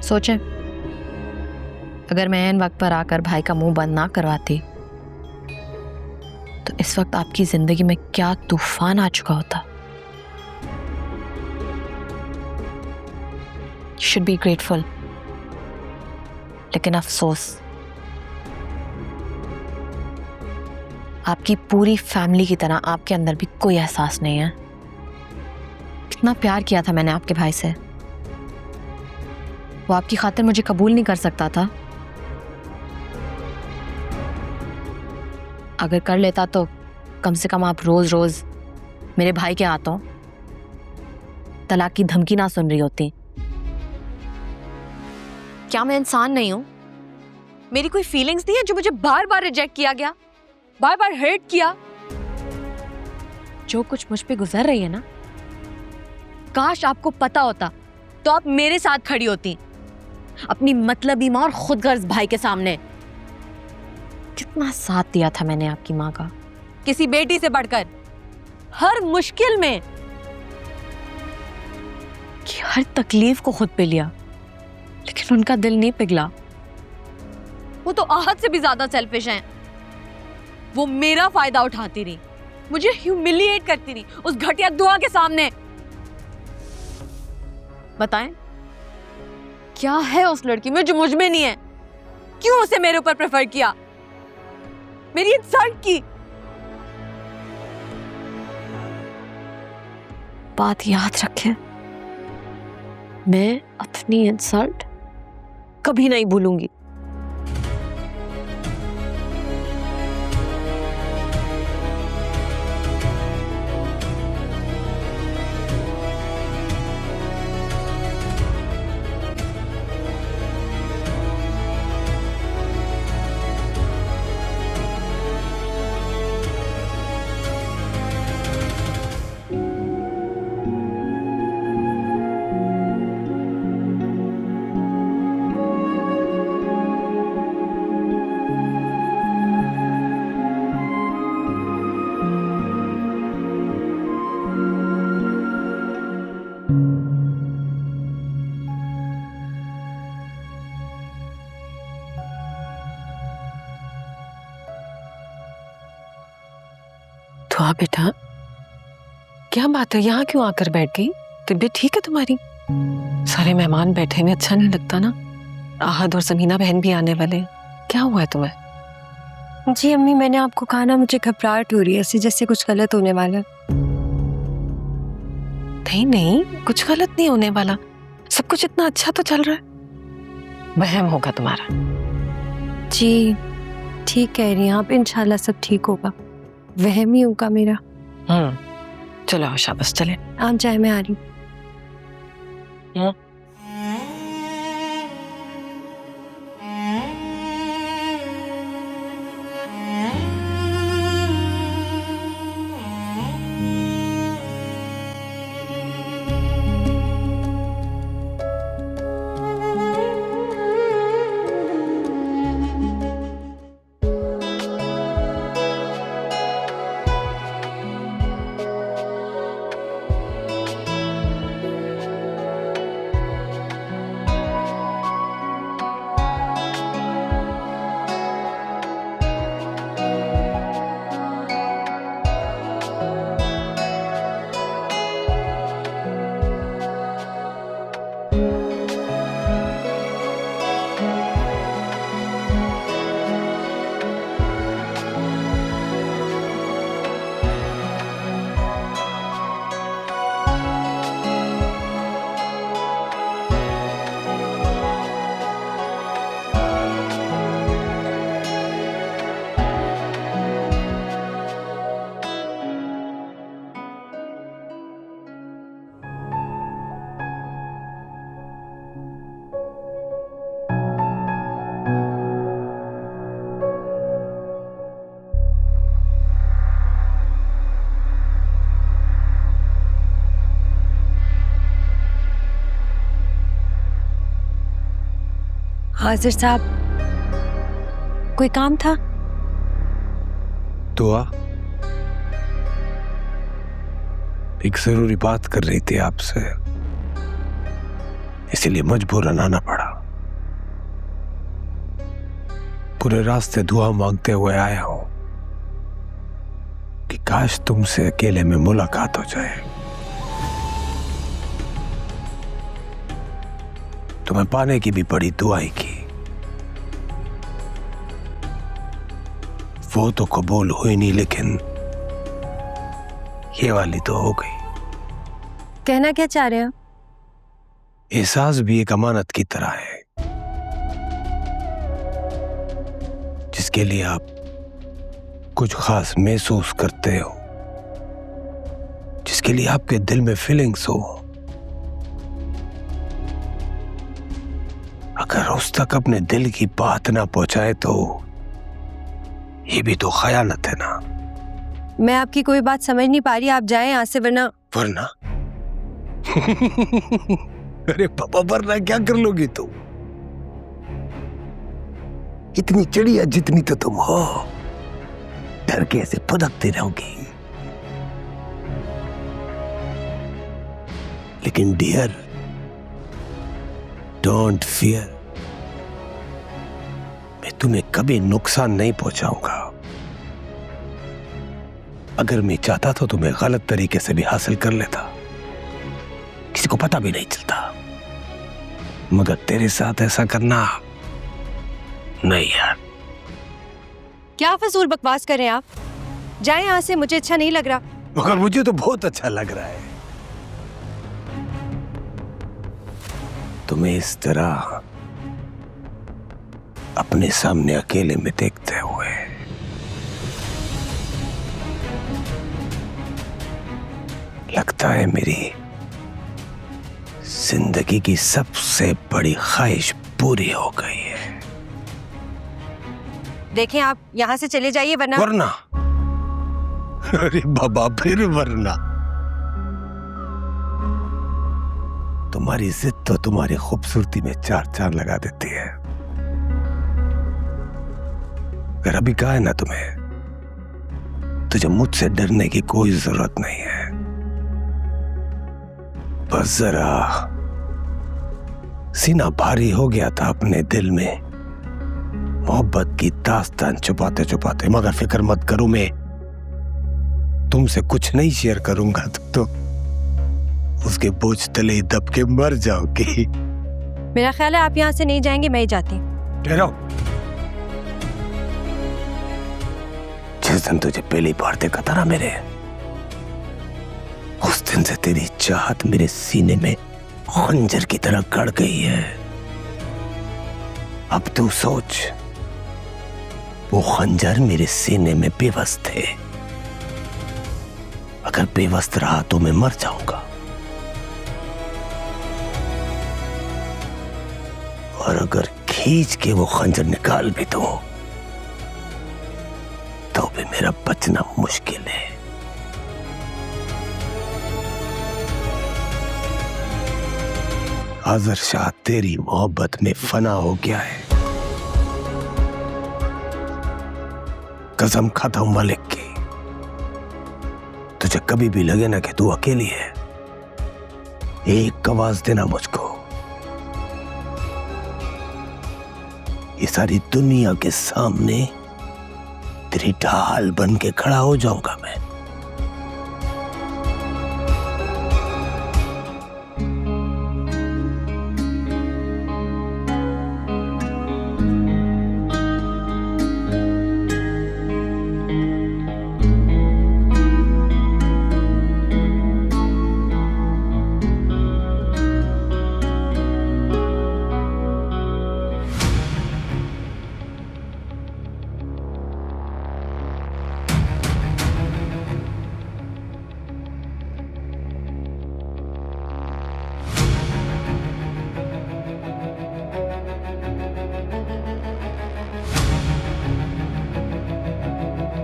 सोचें, अगर मैं इन वक्त पर आकर भाई का मुंह बंद ना करवाती तो इस वक्त आपकी जिंदगी में क्या तूफान आ चुका होता। You should be grateful, लेकिन अफसोस आपकी पूरी फैमिली की तरह आपके अंदर भी कोई एहसास नहीं है। कितना प्यार किया था मैंने आपके भाई से, वो आपकी खातिर मुझे कबूल नहीं कर सकता था। अगर कर लेता तो कम से कम आप रोज रोज मेरे भाई के हाथों तलाक की धमकी ना सुन रही होती। क्या मैं इंसान नहीं हूं? मेरी कोई फीलिंग्स नहीं है जो मुझे बार बार रिजेक्ट किया गया, बार बार हर्ट किया? जो कुछ मुझ पे गुजर रही है ना, काश आपको पता होता तो आप मेरे साथ खड़ी होती, अपनी मतलबी मां और खुदगर्ज भाई के सामने। कितना साथ दिया था मैंने आपकी मां का, किसी बेटी से बढ़कर, हर मुश्किल में, कि हर तकलीफ को खुद पे लिया, लेकिन उनका दिल नहीं पिघला। वो तो आहत से भी ज्यादा सेल्फिश हैं। वो मेरा फायदा उठाती रही, मुझे ह्यूमिलिएट करती रही उस घटिया दुआ के सामने। बताएं, क्या है उस लड़की में जो मुझ में नहीं है? क्यों उसे मेरे ऊपर प्रेफर किया, मेरी इंसल्ट की? बात याद रखें, मैं अपनी इंसल्ट कभी नहीं भूलूंगी। हाँ बेटा, क्या बात है, यहाँ क्यों आकर बैठ गई? तबीयत ठीक है तुम्हारी? सारे मेहमान बैठे हैं, अच्छा नहीं लगता ना। आहद और समीना बहन भी आने वाले हैं। क्या हुआ है तुम्हें? जी अम्मी, मैंने आपको कहा ना, मुझे घबराहट हो रही है, ऐसे जैसे कुछ गलत होने वाला। नहीं नहीं, कुछ गलत नहीं होने वाला, सब कुछ इतना अच्छा तो चल रहा है। वहम होगा तुम्हारा। जी ठीक कह रही हैं आप, इंशाल्लाह सब ठीक होगा। वहम ही होगा मेरा। चलो आओ, शाबाश, चले। आप जाए, मैं आ रही हूँ। हाजिर साहब, कोई काम था? दुआ, एक जरूरी बात कर रही थी आपसे, इसीलिए मजबूरन आना पड़ा। पूरे रास्ते दुआ मांगते हुए आया हूं कि काश तुमसे अकेले में मुलाकात हो जाए। तुम्हें पाने की भी बड़ी दुआएं की, वो तो कबूल हुई नहीं, लेकिन ये वाली तो हो गई। कहना क्या चाह रहे हैं? एहसास भी एक अमानत की तरह है जिसके लिए आप कुछ खास महसूस करते हो, जिसके लिए आपके दिल में फीलिंग्स हो। अगर उस तक अपने दिल की बात ना पहुंचाए तो ये भी तो खयानत है ना। मैं आपकी कोई बात समझ नहीं पा रही, आप जाएं यहाँ से वरना। वरना अरे पापा, वरना क्या कर लोगी तुम? इतनी चिड़िया जितनी तो तुम हो, डर के ऐसे फुदकती रहोगी। लेकिन डियर, डोंट फियर, मैं तुम्हें कभी नुकसान नहीं पहुंचाऊंगा। अगर मैं चाहता तो तुम्हें गलत तरीके से भी हासिल कर लेता, किसी को पता भी नहीं चलता। मगर तेरे साथ ऐसा करना नहीं यार। क्या फजूल बकवास कर रहे हैं आप? जाएं यहाँ से, मुझे अच्छा नहीं लग रहा। मगर मुझे तो बहुत अच्छा लग रहा है तुम्हें इस तरह अपने सामने अकेले में देखते हुए। लगता है मेरी जिंदगी की सबसे बड़ी ख्वाहिश पूरी हो गई है। देखें, आप यहाँ से चले जाइए वरना। वरना? अरे बाबा, फिर वरना? तुम्हारी जिद तो तुम्हारी खूबसूरती में चार चांद लगा देती है। अगर अभी कहा है ना तुम्हें, तुझे मुझसे डरने की कोई जरूरत नहीं है। बस जरा सीना भारी हो गया था अपने दिल में मोहब्बत की दास्तान छुपाते छुपाते। मगर फिक्र मत करो, मैं तुमसे कुछ नहीं शेयर करूंगा तो उसके बोझ तले ही दब के मर जाओगी। मेरा ख्याल है आप यहाँ से नहीं जाएंगे, मैं ही जाती हूँ। ठहरो। जिस दिन तुझे पहली बार देखा था ना मेरे, उस दिन से तेरी चाहत मेरे सीने में खंजर की तरह गड़ गई है। अब तू सोच, वो खंजर मेरे सीने में बेबस थे। अगर बेबस रहा तो मैं मर जाऊंगा, और अगर खींच के वो खंजर निकाल भी दूं तो भी मेरा बचना मुश्किल है। आज़र शाह तेरी मोहब्बत में फना हो गया है। कसम खाता हूं मलिक की, तुझे कभी भी लगे ना कि तू अकेली है, एक आवाज देना मुझको। ये सारी दुनिया के सामने तेरी ढाल बन के खड़ा हो जाऊंगा मैं।